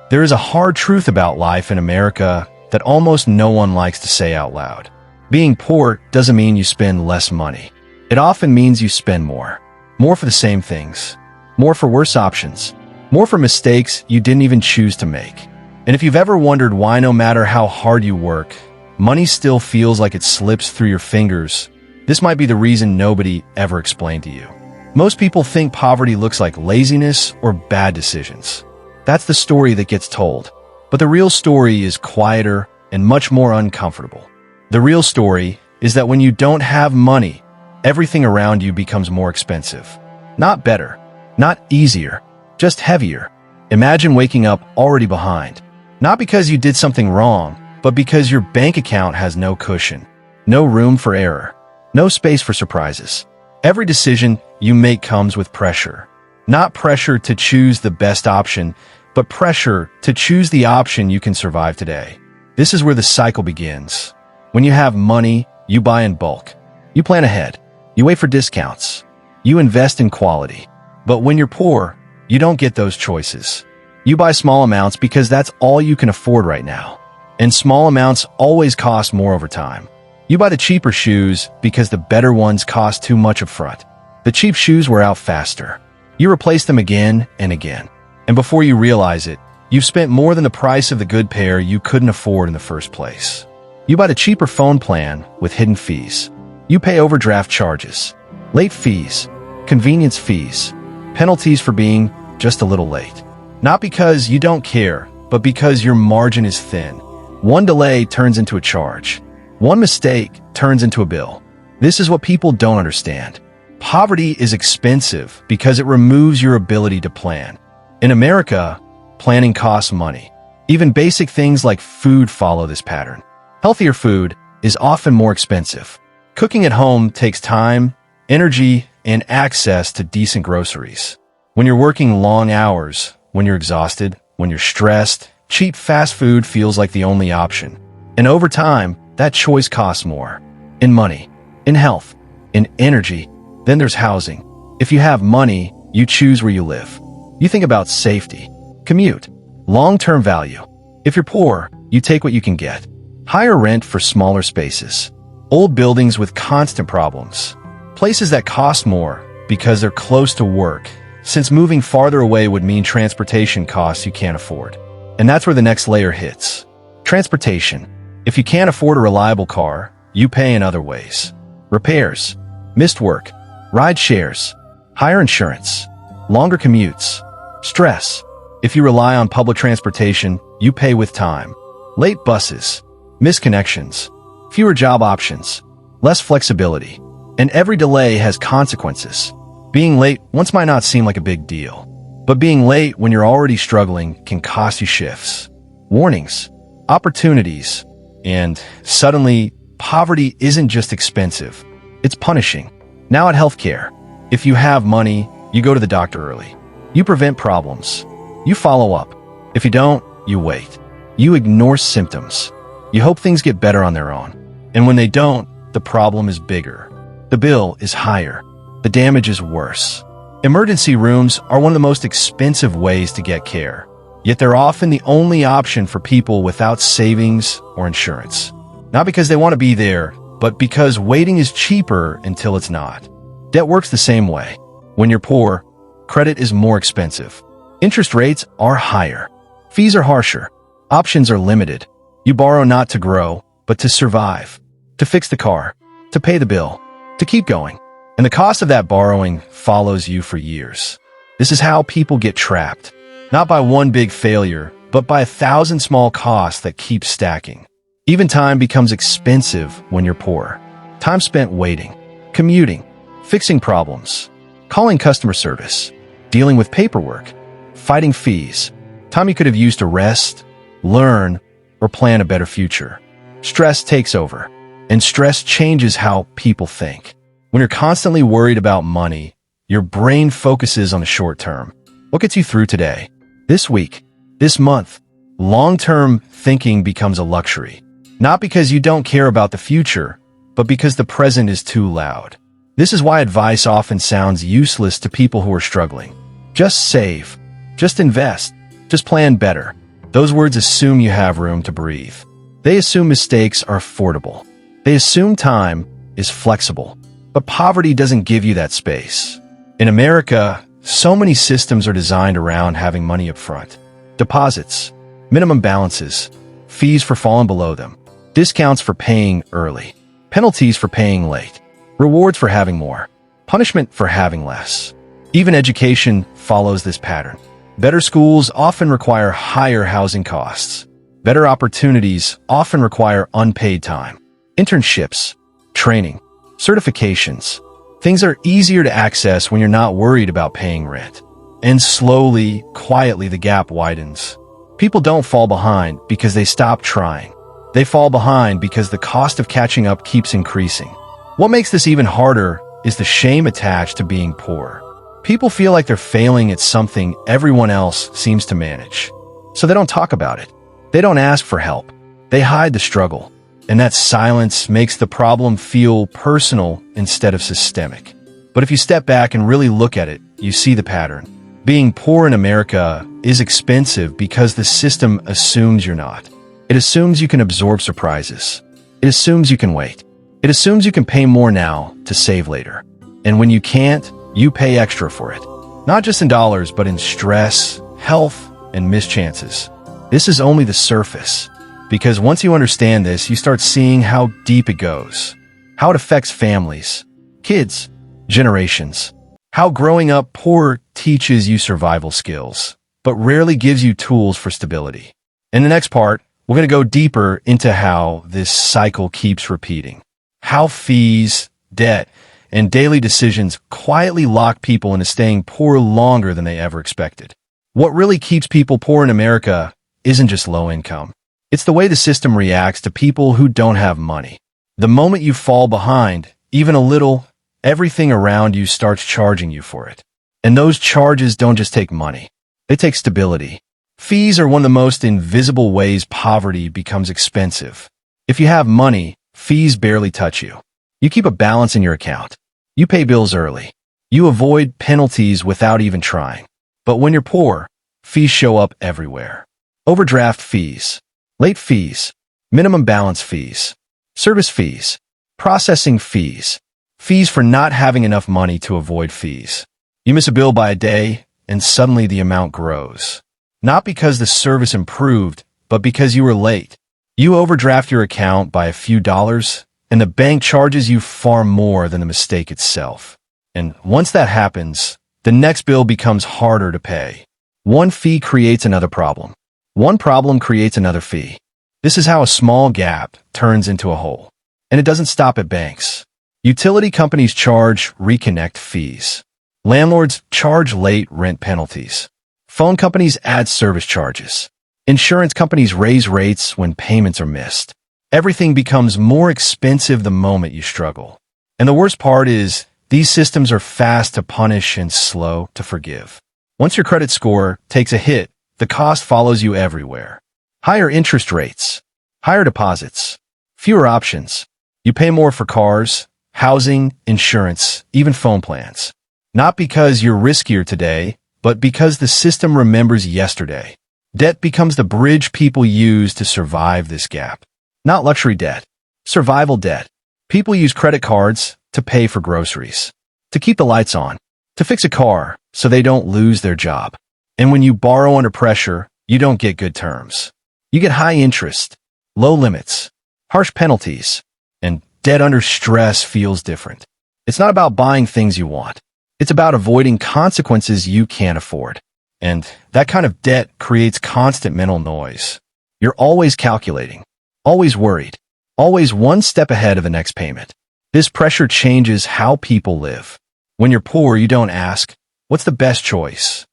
There is a hard truth about life in America that almost no one likes to say out loud. Being poor doesn't mean you spend less money. It often means you spend more. More for the same things. More for worse options. More for mistakes you didn't even choose to make. And if you've ever wondered why no matter how hard you work, money still feels like it slips through your fingers, this might be the reason nobody ever explained to you. Most people think poverty looks like laziness or bad decisions. That's the story that gets told. But the real story is quieter and much more uncomfortable. The real story is that when you don't have money, everything around you becomes more expensive. Not better, not easier, just heavier. Imagine waking up already behind. Not because you did something wrong, but because your bank account has no cushion, no room for error, no space for surprises. Every decision you make comes with pressure. Not pressure to choose the best option, but pressure to choose the option you can survive today. This is where the cycle begins. When you have money, you buy in bulk. You plan ahead. You wait for discounts. You invest in quality. But when you're poor, you don't get those choices. You buy small amounts because that's all you can afford right now. And small amounts always cost more over time. You buy the cheaper shoes because the better ones cost too much upfront. The cheap shoes wear out faster. You replace them again and again. And before you realize it, you've spent more than the price of the good pair you couldn't afford in the first place. You buy the cheaper phone plan with hidden fees. You pay overdraft charges, late fees, convenience fees, penalties for being just a little late. Not because you don't care, but because your margin is thin. One delay turns into a charge. One mistake turns into a bill. This is what people don't understand. Poverty is expensive because it removes your ability to plan. In America, planning costs money. Even basic things like food follow this pattern. Healthier food is often more expensive. Cooking at home takes time, energy, and access to decent groceries. When you're working long hours, when you're exhausted, when you're stressed, cheap fast food feels like the only option. And over time, that choice costs more. In money, in health, in energy. Then there's housing. If you have money, you choose where you live. You think about safety, commute, long-term value. If you're poor, you take what you can get. Higher rent for smaller spaces. Old buildings with constant problems. Places that cost more because they're close to work, since moving farther away would mean transportation costs you can't afford. And that's where the next layer hits. Transportation. If you can't afford a reliable car, you pay in other ways. Repairs, missed work, ride shares, higher insurance, longer commutes, stress. If you rely on public transportation, you pay with time. Late buses, missed connections, fewer job options, less flexibility. And every delay has consequences. Being late once might not seem like a big deal, but being late when you're already struggling can cost you shifts, warnings, opportunities, and suddenly, poverty isn't just expensive, it's punishing. Now at healthcare, if you have money, you go to the doctor early. You prevent problems. You follow up. If you don't, you wait. You ignore symptoms. You hope things get better on their own. And when they don't, the problem is bigger. The bill is higher. The damage is worse. Emergency rooms are one of the most expensive ways to get care. Yet they're often the only option for people without savings or insurance. Not because they want to be there, but because waiting is cheaper until it's not. Debt works the same way. When you're poor, credit is more expensive. Interest rates are higher. Fees are harsher. Options are limited. You borrow not to grow, but to survive. To fix the car. To pay the bill. To keep going. And the cost of that borrowing follows you for years. This is how people get trapped. Not by one big failure, but by 1,000 small costs that keep stacking. Even time becomes expensive when you're poor. Time spent waiting, commuting, fixing problems, calling customer service, dealing with paperwork, fighting fees. Time you could have used to rest, learn, or plan a better future. Stress takes over, and stress changes how people think. When you're constantly worried about money, your brain focuses on the short term. What gets you through today, this week, this month? Long-term thinking becomes a luxury. Not because you don't care about the future, but because the present is too loud. This is why advice often sounds useless to people who are struggling. Just save. Just invest. Just plan better. Those words assume you have room to breathe. They assume mistakes are affordable. They assume time is flexible. But poverty doesn't give you that space. In America, so many systems are designed around having money up front. Deposits, minimum balances, fees for falling below them, discounts for paying early, penalties for paying late, rewards for having more, punishment for having less. Even education follows this pattern. Better schools often require higher housing costs. Better opportunities often require unpaid time. Internships, training, certifications. Things are easier to access when you're not worried about paying rent. And slowly, quietly, the gap widens. People don't fall behind because they stop trying. They fall behind because the cost of catching up keeps increasing. What makes this even harder is the shame attached to being poor. People feel like they're failing at something everyone else seems to manage. So they don't talk about it. They don't ask for help. They hide the struggle. And that silence makes the problem feel personal instead of systemic. But if you step back and really look at it, you see the pattern. Being poor in America is expensive because the system assumes you're not. It assumes you can absorb surprises. It assumes you can wait. It assumes you can pay more now to save later. And when you can't, you pay extra for it. Not just in dollars, but in stress, health, and missed chances. This is only the surface. Because once you understand this, you start seeing how deep it goes, how it affects families, kids, generations, how growing up poor teaches you survival skills, but rarely gives you tools for stability. In the next part, we're going to go deeper into how this cycle keeps repeating, how fees, debt, and daily decisions quietly lock people into staying poor longer than they ever expected. What really keeps people poor in America isn't just low income. It's the way the system reacts to people who don't have money. The moment you fall behind, even a little, everything around you starts charging you for it. And those charges don't just take money. They take stability. Fees are one of the most invisible ways poverty becomes expensive. If you have money, fees barely touch you. You keep a balance in your account. You pay bills early. You avoid penalties without even trying. But when you're poor, fees show up everywhere. Overdraft fees, late fees, minimum balance fees, service fees, processing fees, fees for not having enough money to avoid fees. You miss a bill by a day, and suddenly the amount grows. Not because the service improved, but because you were late. You overdraft your account by a few dollars, and the bank charges you far more than the mistake itself. And once that happens, the next bill becomes harder to pay. One fee creates another problem. One problem creates another fee. This is how a small gap turns into a hole. And it doesn't stop at banks. Utility companies charge reconnect fees. Landlords charge late rent penalties. Phone companies add service charges. Insurance companies raise rates when payments are missed. Everything becomes more expensive the moment you struggle. And the worst part is, these systems are fast to punish and slow to forgive. Once your credit score takes a hit, the cost follows you everywhere. Higher interest rates, higher deposits, fewer options. You pay more for cars, housing, insurance, even phone plans. Not because you're riskier today, but because the system remembers yesterday. Debt becomes the bridge people use to survive this gap. Not luxury debt, survival debt. People use credit cards to pay for groceries, to keep the lights on, to fix a car so they don't lose their job. And when you borrow under pressure, you don't get good terms. You get high interest, low limits, harsh penalties, and debt under stress feels different. It's not about buying things you want. It's about avoiding consequences you can't afford. And that kind of debt creates constant mental noise. You're always calculating, always worried, always one step ahead of the next payment. This pressure changes how people live. When you're poor, you don't ask, what's the best choice?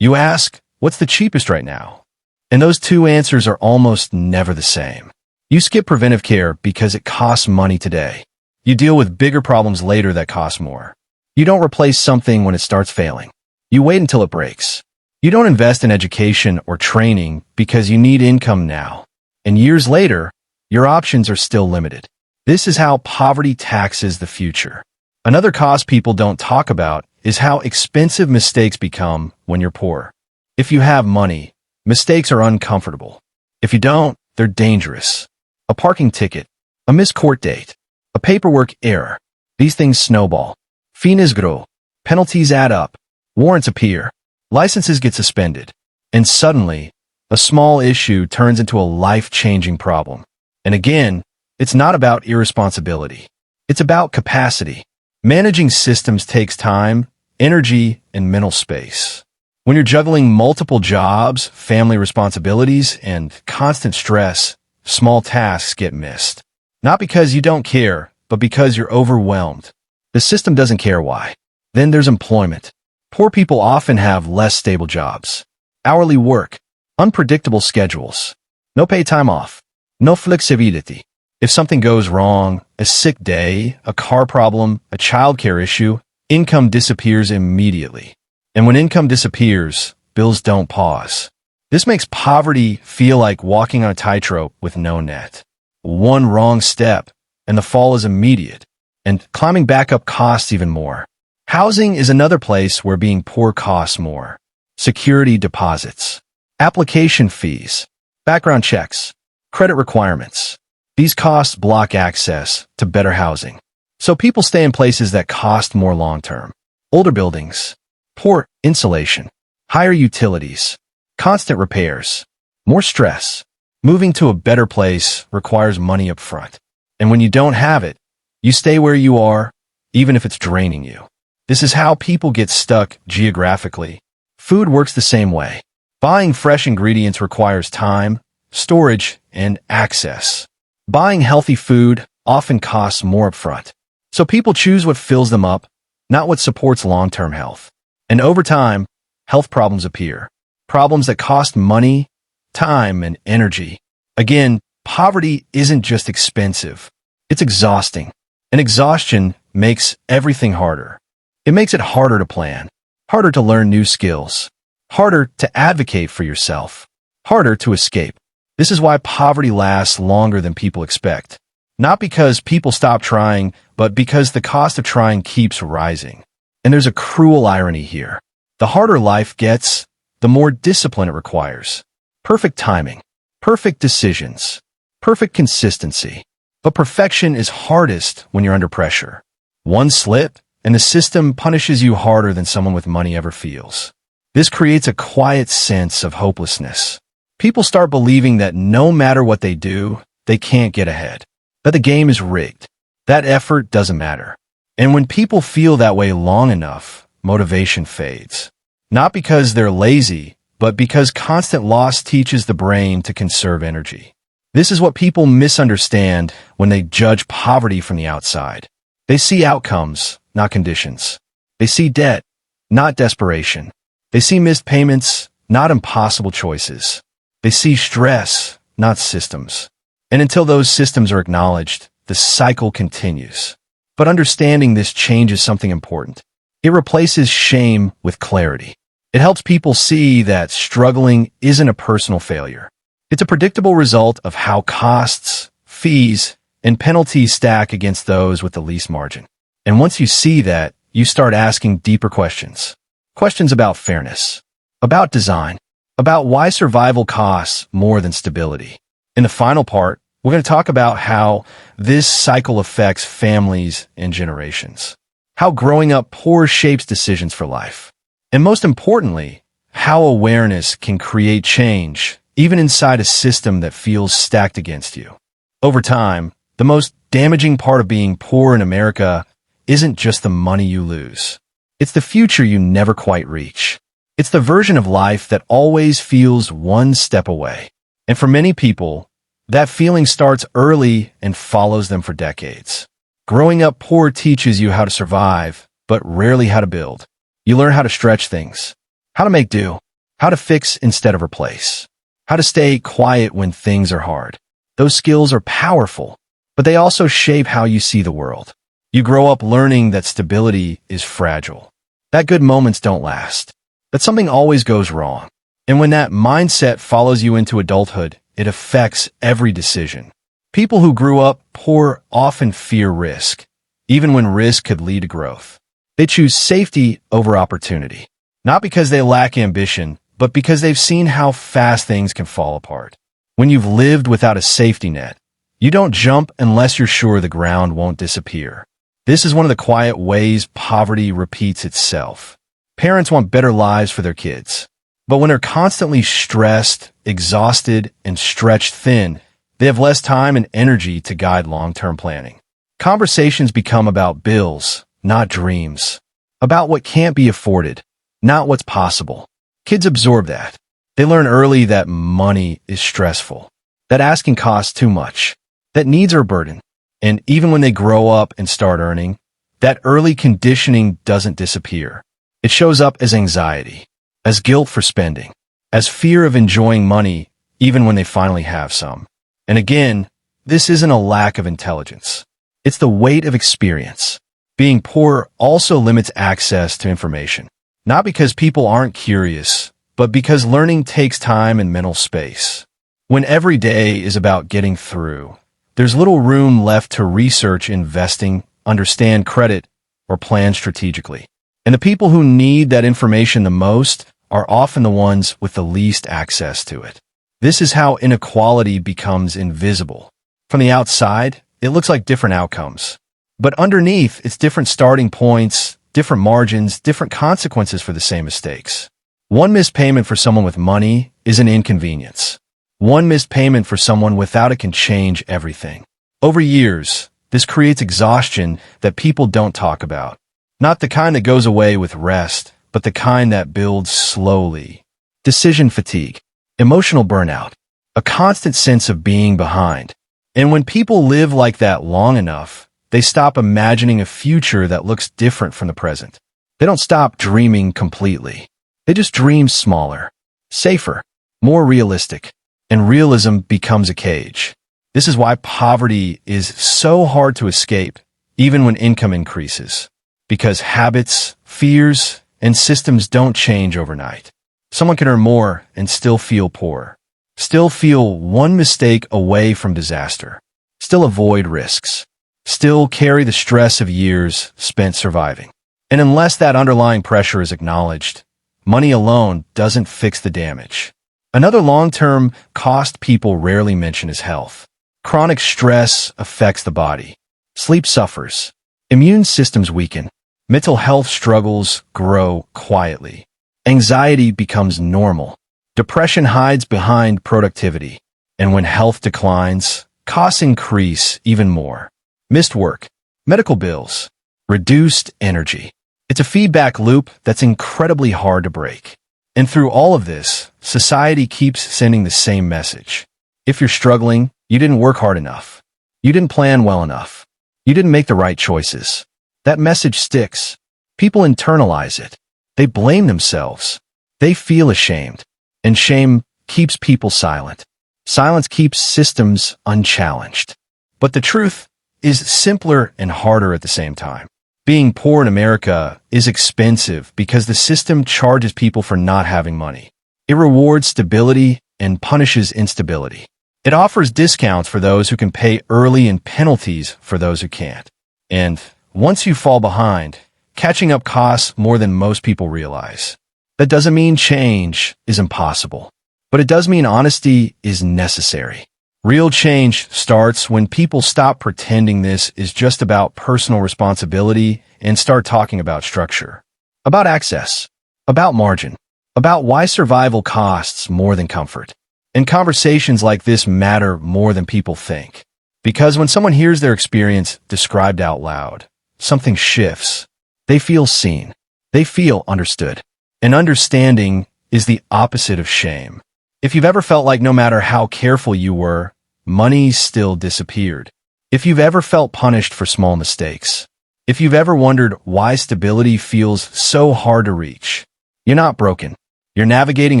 You ask, what's the cheapest right now? And those two answers are almost never the same. You skip preventive care because it costs money today. You deal with bigger problems later that cost more. You don't replace something when it starts failing. You wait until it breaks. You don't invest in education or training because you need income now. And years later, your options are still limited. This is how poverty taxes the future. Another cost people don't talk about is how expensive mistakes become when you're poor. If you have money, Mistakes are uncomfortable. If you don't, they're dangerous. A parking ticket, a missed court date, a paperwork error. These things snowball. Finas grow. Penalties add up. Warrants appear. Licenses get suspended. And suddenly, a small issue turns into a life-changing problem. And again, it's not about irresponsibility. It's about capacity. Managing systems takes time, energy, and mental space. When you're juggling multiple jobs, family responsibilities, and constant stress, small tasks get missed. Not because you don't care, but because you're overwhelmed. The system doesn't care why. Then there's employment. Poor people often have less stable jobs. Hourly work, unpredictable schedules, no paid time off, no flexibility. If something goes wrong, a sick day, a car problem, a childcare issue, income disappears immediately. And when income disappears, bills don't pause. This makes poverty feel like walking on a tightrope with no net. One wrong step, and the fall is immediate, and climbing back up costs even more. Housing is another place where being poor costs more. Security deposits, application fees, background checks, credit requirements. These costs block access to better housing. So people stay in places that cost more long-term. Older buildings, poor insulation, higher utilities, constant repairs, more stress. Moving to a better place requires money up front. And when you don't have it, you stay where you are, even if it's draining you. This is how people get stuck geographically. Food works the same way. Buying fresh ingredients requires time, storage, and access. Buying healthy food often costs more upfront. So people choose what fills them up, not what supports long-term health. And over time, health problems appear. Problems that cost money, time, and energy. Again, poverty isn't just expensive. It's exhausting. And exhaustion makes everything harder. It makes it harder to plan, harder to learn new skills, harder to advocate for yourself, harder to escape. This is why poverty lasts longer than people expect. Not because people stop trying, but because the cost of trying keeps rising. And there's a cruel irony here. The harder life gets, the more discipline it requires. Perfect timing, perfect decisions, perfect consistency. But perfection is hardest when you're under pressure. One slip, and the system punishes you harder than someone with money ever feels. This creates a quiet sense of hopelessness. People start believing that no matter what they do, they can't get ahead. That the game is rigged. That effort doesn't matter. And when people feel that way long enough, motivation fades. Not because they're lazy, but because constant loss teaches the brain to conserve energy. This is what people misunderstand when they judge poverty from the outside. They see outcomes, not conditions. They see debt, not desperation. They see missed payments, not impossible choices. They see stress, not systems. And until those systems are acknowledged, the cycle continues. But understanding this changes something important. It replaces shame with clarity. It helps people see that struggling isn't a personal failure. It's a predictable result of how costs, fees, and penalties stack against those with the least margin. And once you see that, you start asking deeper questions. Questions about fairness, about design, about why survival costs more than stability. In the final part, we're going to talk about how this cycle affects families and generations. How growing up poor shapes decisions for life. And most importantly, how awareness can create change, even inside a system that feels stacked against you. Over time, the most damaging part of being poor in America isn't just the money you lose. It's the future you never quite reach. It's the version of life that always feels one step away. And for many people, that feeling starts early and follows them for decades. Growing up poor teaches you how to survive, but rarely how to build. You learn how to stretch things, how to make do, how to fix instead of replace, how to stay quiet when things are hard. Those skills are powerful, but they also shape how you see the world. You grow up learning that stability is fragile, that good moments don't last, that something always goes wrong. And when that mindset follows you into adulthood, it affects every decision. People who grew up poor often fear risk, even when risk could lead to growth. They choose safety over opportunity, not because they lack ambition, but because they've seen how fast things can fall apart. When you've lived without a safety net, you don't jump unless you're sure the ground won't disappear. This is one of the quiet ways poverty repeats itself. Parents want better lives for their kids, but when they're constantly stressed, exhausted, and stretched thin, they have less time and energy to guide long-term planning. Conversations become about bills, not dreams. About what can't be afforded, not what's possible. Kids absorb that. They learn early that money is stressful, that asking costs too much, that needs are a burden. And even when they grow up and start earning, that early conditioning doesn't disappear. It shows up as anxiety, as guilt for spending, as fear of enjoying money even when they finally have some. And again, this isn't a lack of intelligence. It's the weight of experience. Being poor also limits access to information, not because people aren't curious, but because learning takes time and mental space. When every day is about getting through, there's little room left to research investing, understand credit, or plan strategically. And the people who need that information the most are often the ones with the least access to it. This is how inequality becomes invisible. From the outside, it looks like different outcomes. But underneath, it's different starting points, different margins, different consequences for the same mistakes. One missed payment for someone with money is an inconvenience. One missed payment for someone without it can change everything. Over years, this creates exhaustion that people don't talk about. Not the kind that goes away with rest, but the kind that builds slowly. Decision fatigue, emotional burnout, a constant sense of being behind. And when people live like that long enough, they stop imagining a future that looks different from the present. They don't stop dreaming completely. They just dream smaller, safer, more realistic. And realism becomes a cage. This is why poverty is so hard to escape, even when income increases. Because habits, fears, and systems don't change overnight. Someone can earn more and still feel poor. Still feel one mistake away from disaster. Still avoid risks. Still carry the stress of years spent surviving. And unless that underlying pressure is acknowledged, money alone doesn't fix the damage. Another long-term cost people rarely mention is health. Chronic stress affects the body. Sleep suffers. Immune systems weaken. Mental health struggles grow quietly. Anxiety becomes normal. Depression hides behind productivity. And when health declines, costs increase even more. Missed work, medical bills, reduced energy. It's a feedback loop that's incredibly hard to break. And through all of this, society keeps sending the same message. If you're struggling, you didn't work hard enough. You didn't plan well enough. You didn't make the right choices. That message sticks. People internalize it. They blame themselves. They feel ashamed. And shame keeps people silent. Silence keeps systems unchallenged. But the truth is simpler and harder at the same time. Being poor in America is expensive because the system charges people for not having money. It rewards stability and punishes instability. It offers discounts for those who can pay early and penalties for those who can't. And once you fall behind, catching up costs more than most people realize. That doesn't mean change is impossible, but it does mean honesty is necessary. Real change starts when people stop pretending this is just about personal responsibility and start talking about structure, about access, about margin, about why survival costs more than comfort. And conversations like this matter more than people think. Because when someone hears their experience described out loud, something shifts. They feel seen. They feel understood. And understanding is the opposite of shame. If you've ever felt like no matter how careful you were, money still disappeared. If you've ever felt punished for small mistakes. If you've ever wondered why stability feels so hard to reach. You're not broken. You're navigating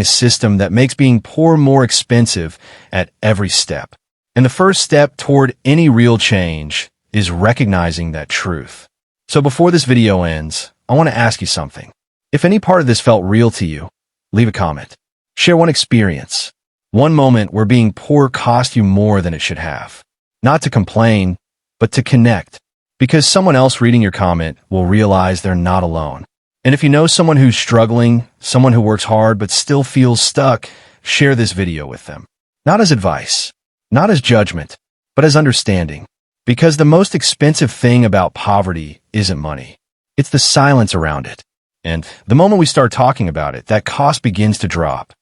a system that makes being poor more expensive at every step. And the first step toward any real change is recognizing that truth. So before this video ends, I want to ask you something. If any part of this felt real to you, leave a comment. Share one experience, one moment where being poor cost you more than it should have. Not to complain, but to connect. Because someone else reading your comment will realize they're not alone. And if you know someone who's struggling, someone who works hard but still feels stuck, share this video with them. Not as advice, not as judgment, but as understanding. Because the most expensive thing about poverty isn't money. It's the silence around it. And the moment we start talking about it, that cost begins to drop.